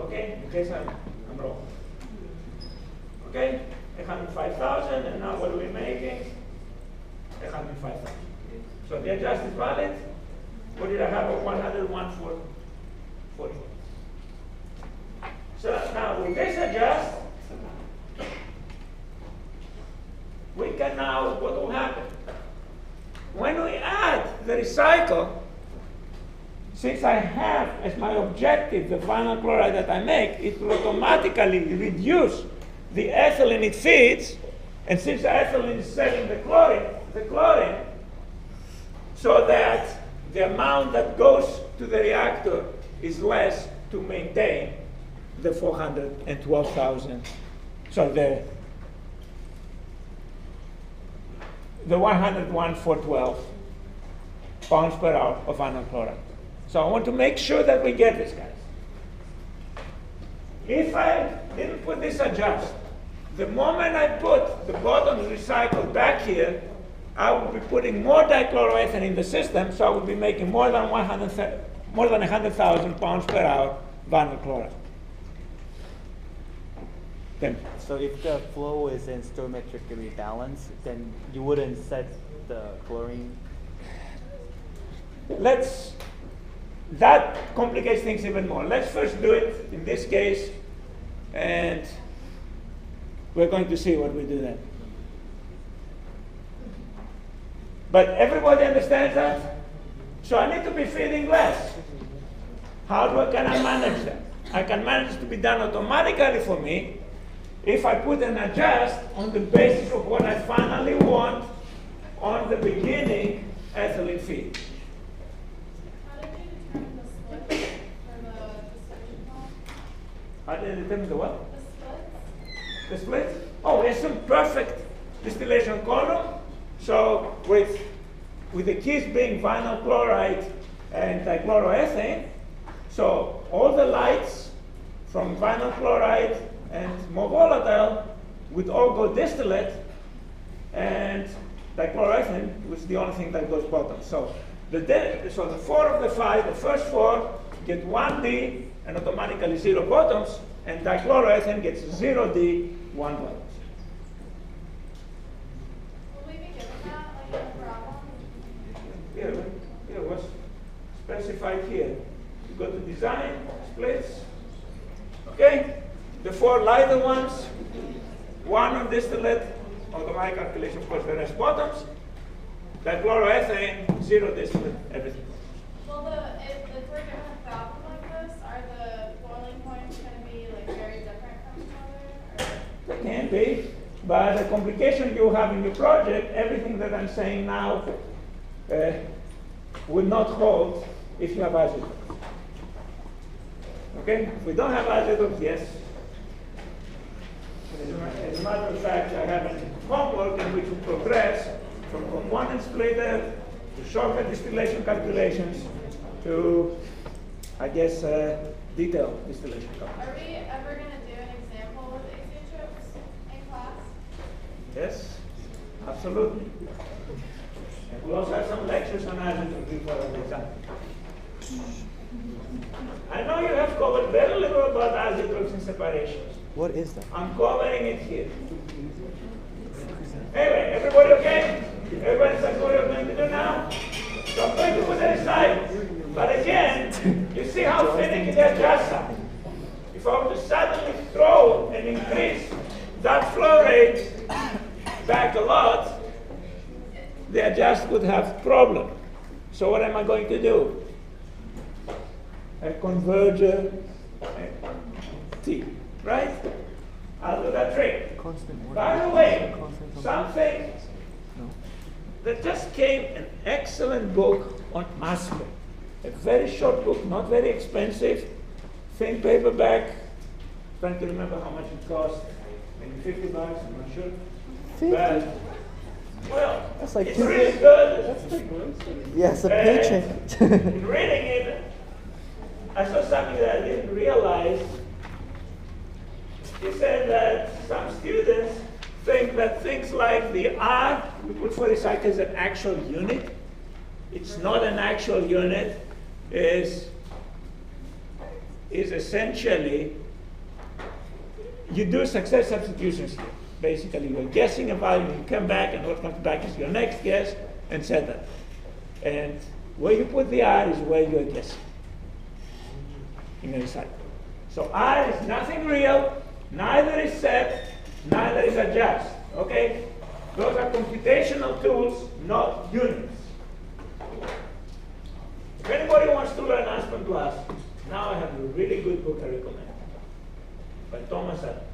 okay? In case I'm wrong. Okay? 105,000, and now what are we making? 105,000. So the adjust is valid. What did I have of 101 for 40? So now with this adjust, we can now, what will happen? When we add the recycle, since I have as my objective the vinyl chloride that I make, it will automatically reduce the ethylene it feeds, and since the ethylene is selling the chlorine, so that the amount that goes to the reactor is less to maintain the 412,000. So the 101,412 pounds per hour of vinyl chloride. So I want to make sure that we get this, guys. If I didn't put this adjust, the moment I put the bottom recycled back here, I will be putting more dichloroethane in the system, so I will be making more than 100,000 pounds per hour vinyl chloride. Then, so if the flow is in stoichiometrically balanced, then you wouldn't set the chlorine? That complicates things even more. Let's first do it in this case, and we're going to see what we do then. But everybody understands that? So I need to be feeding less. Can I manage that? I can manage to be done automatically for me if I put an adjust on the basis of what I finally want on the beginning ethylene feed. How did you determine the distillation column? How did I determine the what? The splits? The split? Oh, it's some perfect distillation column. So with the keys being vinyl chloride and dichloroethane, so all the lights from vinyl chloride and more volatile would all go distillate, and dichloroethane was the only thing that goes bottom. So the 4 of the 5, the first 4 get 1D and automatically 0 bottoms, and dichloroethane gets 0D, 1 bottoms. Will we be given that, like, in the problem? Here was specified here. You go to design, splits, okay? The 4 lighter ones, 1 on distillate, automatic calculation, of course, the rest bottoms. Dichloroethane, 0 distillate, everything. Well, if we're given a problem like this, are the boiling points going to be like very different from each other? Or? They can be, but the complication you have in your project, everything that I'm saying now will not hold if you have isotopes. Okay? If we don't have isotopes, yes. As a matter of fact, I have a homework in which we progress from component splitter to shortcut distillation calculations to, I guess, detailed distillation calculations. Are we ever going to do an example with isotopes in class? Yes, absolutely. And we'll also have some lectures on isotopes before the exam. I know you have covered very little about isotopes and separations. What is that? I'm covering it here. Anyway, everybody okay? Everybody understands what we're going to do now? So I'm going to put that aside. But again, you see how finicky that adjusts are. If I were to suddenly throw and increase that flow rate back a lot, the adjust would have problem. So what am I going to do? A converger T, right? I'll do that trick. By the way, something that just came, an excellent book on mass spec. A very short book, not very expensive, thin paperback. Trying to remember how much it cost. Maybe $50, I'm not sure. 50? But, well, That's like it's two really big- good. Yes, a paycheck. In reading it, I saw something that I didn't realize. He said that some students think that things like the R we put for recycle is an actual unit. It's not an actual unit. It's is essentially, you do success substitutions here. Basically, you're guessing a value, you come back, and what comes back is your next guess, etc. And where you put the R is where you're guessing in a cycle. So R is nothing real, neither is set, neither is adjust. Okay? Those are computational tools, not units. If anybody wants to learn Aspen Plus, now I have a really good book I recommend by Thomas Adams.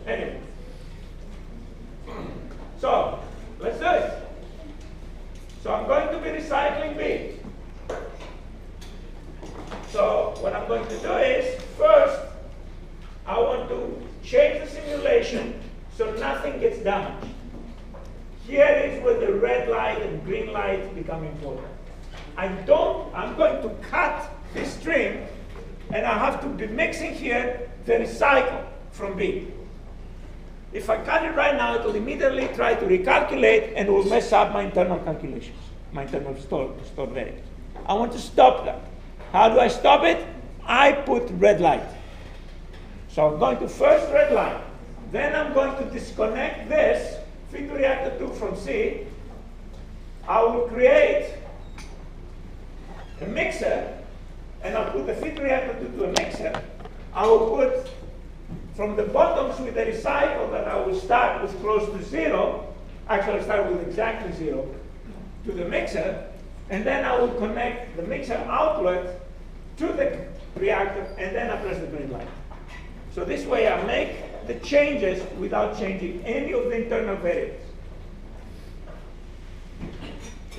Anyway, so let's do it. So I'm going to be recycling B. So what I'm going to do is, first, I want to change the simulation so nothing gets damaged. Here is where the red light and green light become important. I'm going to cut this string, and I have to be mixing here the recycle from B. If I cut it right now, it will immediately try to recalculate and will mess up my internal calculations, my internal stored variables. I want to stop that. How do I stop it? I put red light. So I'm going to first red light. Then I'm going to disconnect this feed to reactor 2 from C. I will create a mixer, and I'll put the feed to reactor 2 to a mixer. I will put from the bottoms with the recycle that I will start with close to 0, actually I'll start with exactly 0, to the mixer, and then I will connect the mixer outlet to the reactor, and then I press the green light. So this way I make the changes without changing any of the internal variables.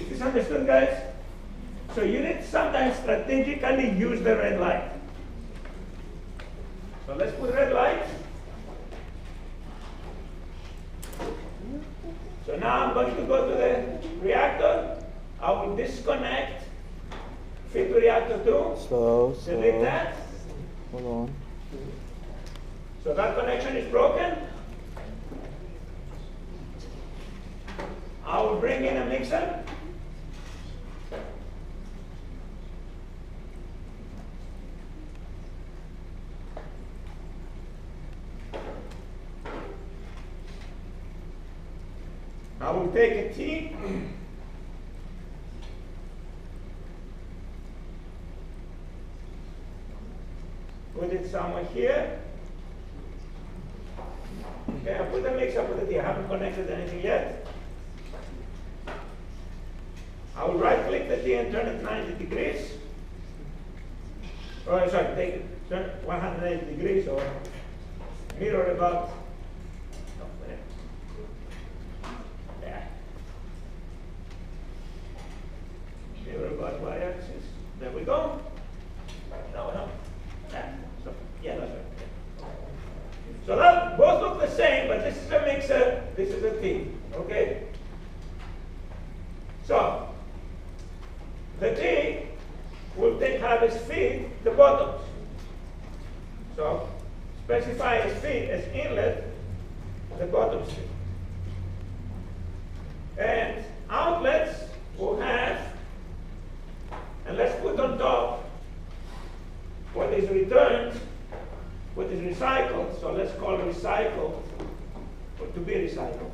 Is this understood, guys? So you need to sometimes strategically use the red light. So let's put red light. So now I'm going to go to the reactor. I will disconnect feed to reactor 2. Slow. Delete that. Hold on. So that connection is broken. I will bring in a mixer. I will take a T. Put it somewhere here. Okay, I put the mixer with the T. I haven't connected anything yet. I will right click the T and turn it 90 degrees. Oh, sorry, take it, turn it 180 degrees or mirror about. Mirror about y-axis. There we go. No. So, yeah, that's right. So that both look the same, but this is a mixer, this is a T. Okay? So the T will have as feed the bottoms. So specify as feed as inlet the bottom feed. And outlets will have, and let's put on top what is returned, what is recycled. So let's call recycled or to be recycled.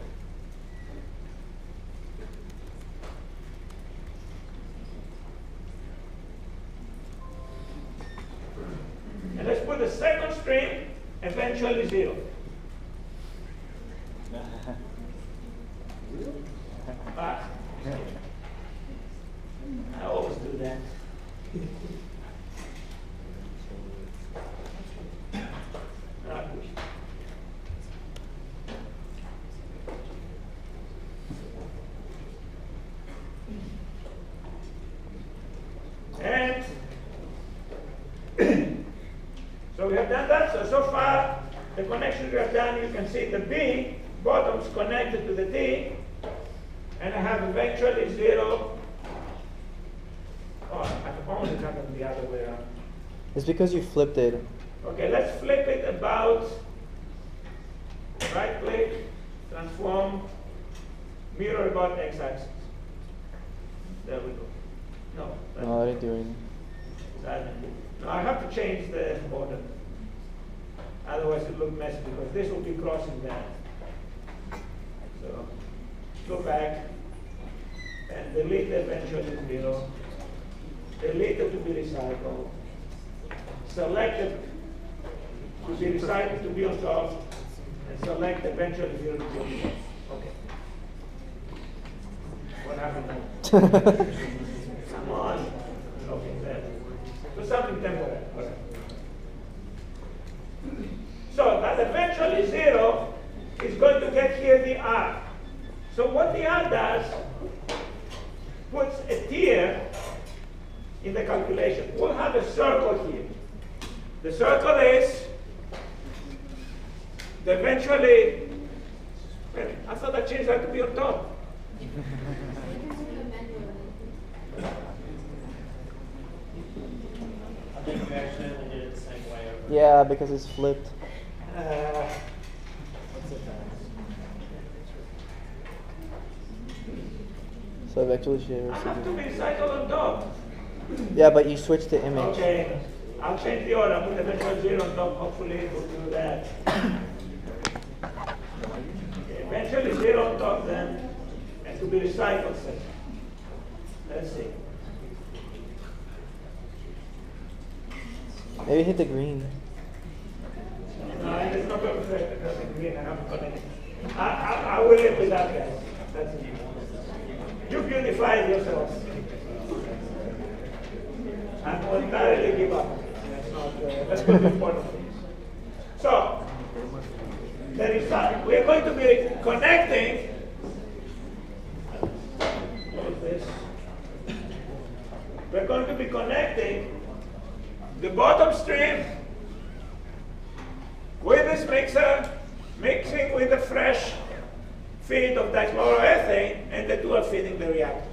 And let's put the second stream eventually 0. I always do that. And so we have done that. So far, the connections we have done, you can see the B bottoms connected to the D, and I have eventually 0. Oh, I can only have it the other way around. It's because you flipped it. Okay, let's flip it about. Right click, transform, mirror about x-axis. There we go. No. No, I didn't do anything. I didn't do it. Now I have to change the order. Otherwise it looks messy because this will be crossing that. So go back and delete the eventually 0. Delete it to be recycled. Select it to be recycled to be on top. And select eventually 0 to be on top. Okay. What happened now? Come on. Okay, there. So something temporary. Okay. So that eventually 0 is going to get here the R. So what the R does, puts a tier in the calculation. We'll have a circle here. The circle is the eventually, I thought I changed that to be on top. I think we accidentally did it the same way over. Yeah, because it's flipped. What's it So I've actually I have to be recycled on top. Yeah, but you switched the image. Okay, I'll change the order. Put eventually 0 on top. Hopefully it will do that. Okay, eventually 0 on top then, and to be recycled section. Let's see. Maybe hit the green. No, it's not perfect because it's green. I haven't connected. I will live with that, guys. That's it. You beautify yourselves. And will entirely give up. That's not the important thing. So, we are going to be connecting. What is this? We're going to be connecting the bottom stream with this mixer, mixing with the fresh feed of dichloroethane, and the two are feeding the reactor.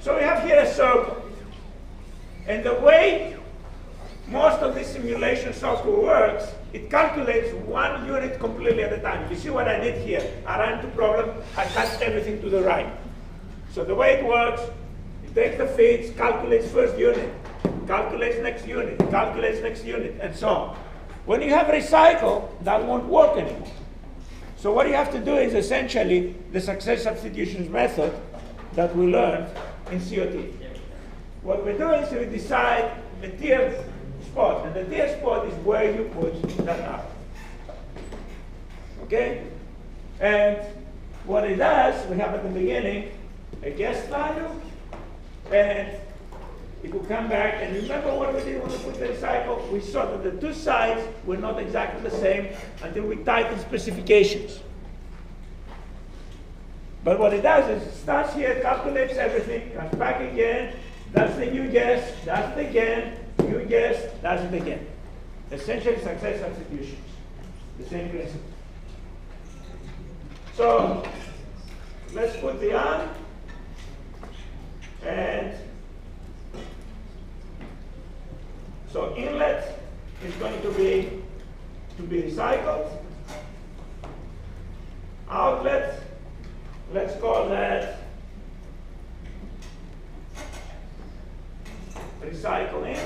So we have here a circle. And the way most of the simulation software works, it calculates one unit completely at a time. You see what I did here? I ran into problem, I cut everything to the right. So the way it works, it takes the feeds, calculates first unit, calculates next unit, calculates next unit, and so on. When you have recycle, that won't work anymore. So what you have to do is essentially the success substitutions method that we learned in COT. What we do is we decide a tier spot, and the tier spot is where you put that R. Okay? And what it does, we have at the beginning a guess value, and it will come back. And remember what we did when we put the recycle? We saw that the two sides were not exactly the same until we tightened specifications. But what it does is it starts here, calculates everything, comes back again, does the new guess, does it again, new guess, does it again. Essentially success substitutions. The same principle. So let's put the on, and so inlet is going to be recycled. Outlet, let's call that recycle in.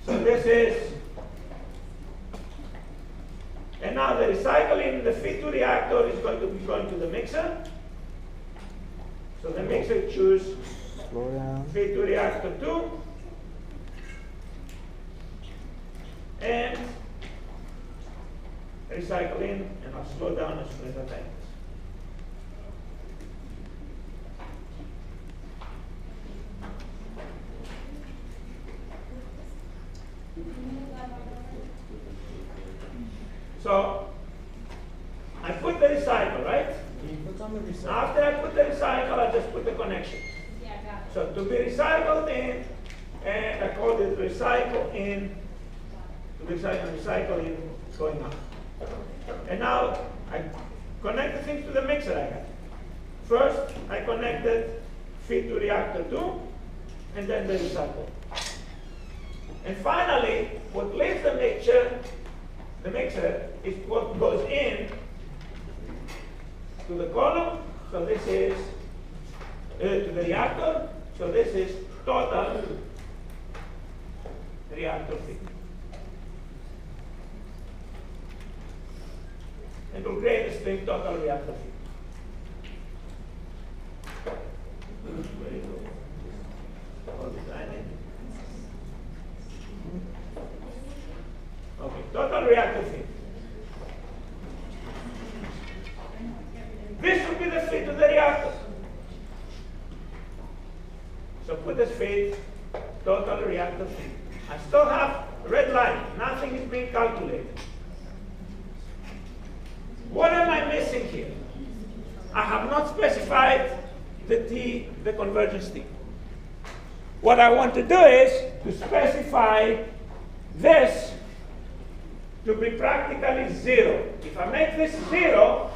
So this is, and now the recycling, the feed to reactor is going to be going to the mixer. So the mixer choose feed to reactor 2, and recycle in, and I'll slow down as soon as I type this. So I put the recycle, right? After I put the recycle, I just put the connection. Yeah, got it. So to be recycled in, and I call it recycle in, to be recycle in going up. And now I connect the things to the mixer I got. First, I connected feed to reactor 2, and then the recycle. And finally, what leaves the mixer is what goes in to the column. So this is to the reactor. So this is total reactor feed. And we'll create a string total reactor feed. Very good. All design it. Okay, total reactor feed. This will be the feed to the reactor. So put this feed, total reactor feed. I still have red line. Nothing is being calculated. What am I missing here? I have not specified the T, the convergence T. What I want to do is to specify this to be practically 0. If I make this 0,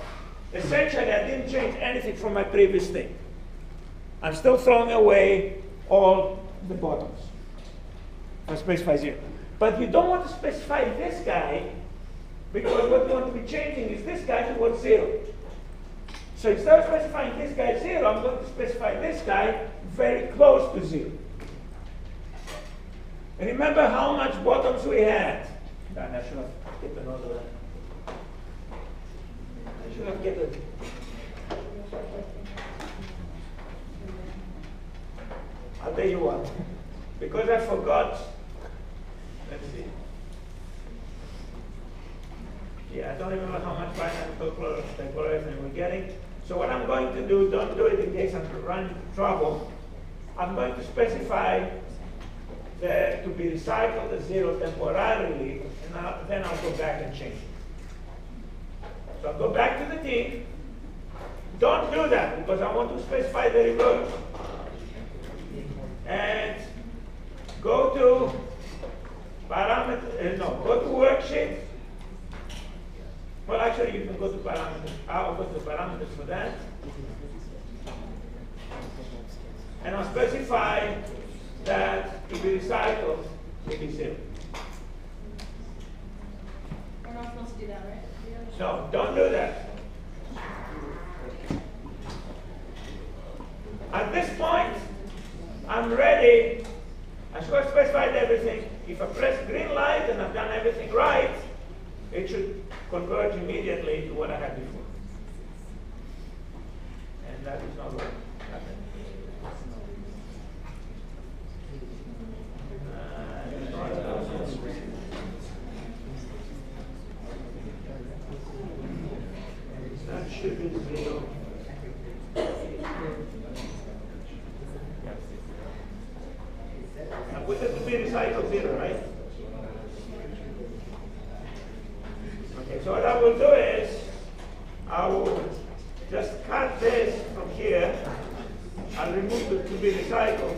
essentially I didn't change anything from my previous state. I'm still throwing away all the bottoms. I specify 0. But you don't want to specify this guy, because what you want to be changing is this guy towards 0. So instead of specifying this guy 0, I'm going to specify this guy very close to 0. And remember how much bottoms we had. I should have kept another. I should have kept it. I'll tell you what. Because I forgot. Let's see. Yeah, I don't remember how much chloroethylene we're getting. So what I'm going to do, don't do it in case I'm running into trouble. I'm going to specify to be recycled as 0 temporarily, and then I'll go back and change it. So I'll go back to the T. Don't do that, because I want to specify the reverse. And go to parameter, go to worksheet. Well, actually, you can go to parameters. I'll go to parameters for that. And I'll specify that to be recycled will be 0. We're not supposed to do that, right? No, don't do that. At this point, I'm ready. I should have specified everything. If I press green light and I've done everything right, it should converge immediately to what I had before. And that is not what happened. That should be 0. I put it to be recycled 0, right? Okay, so what I will do is, I will just cut this from here. I'll remove it to be recycled.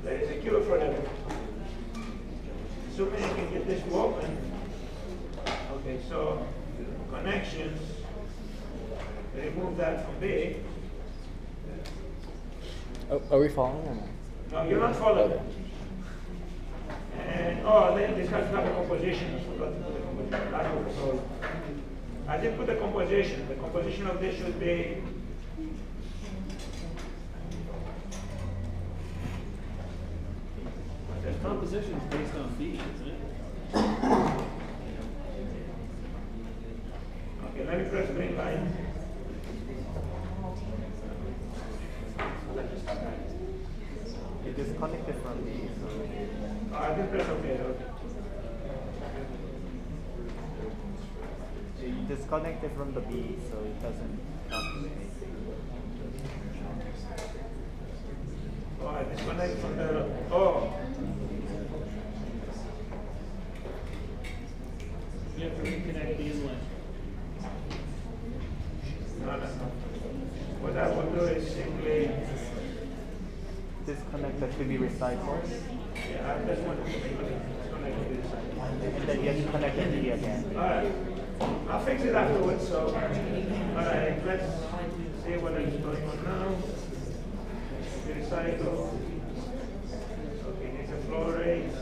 There is a cure for everything. Assuming I can get this to open. Okay, so connections. Remove that from B. Oh, are we following or not? No, you're not following. Okay. And then this has another composition. I forgot to put the composition. I did put the composition. The composition of this should be The composition is based on B, isn't it? okay, let me press green light. It disconnected from B. So I did press OK. it disconnected from the B, so it doesn't calculate anything. Oh, I disconnect from the. You have to reconnect the inlet. No. What I will do is simply. Disconnected to be recycled. Yeah, I just want to disconnect this. And then you have to connect the B again. Alright. I'll fix it afterwards, so. Alright, let's see what is going on now. Recycle. Okay, it's a flow rate.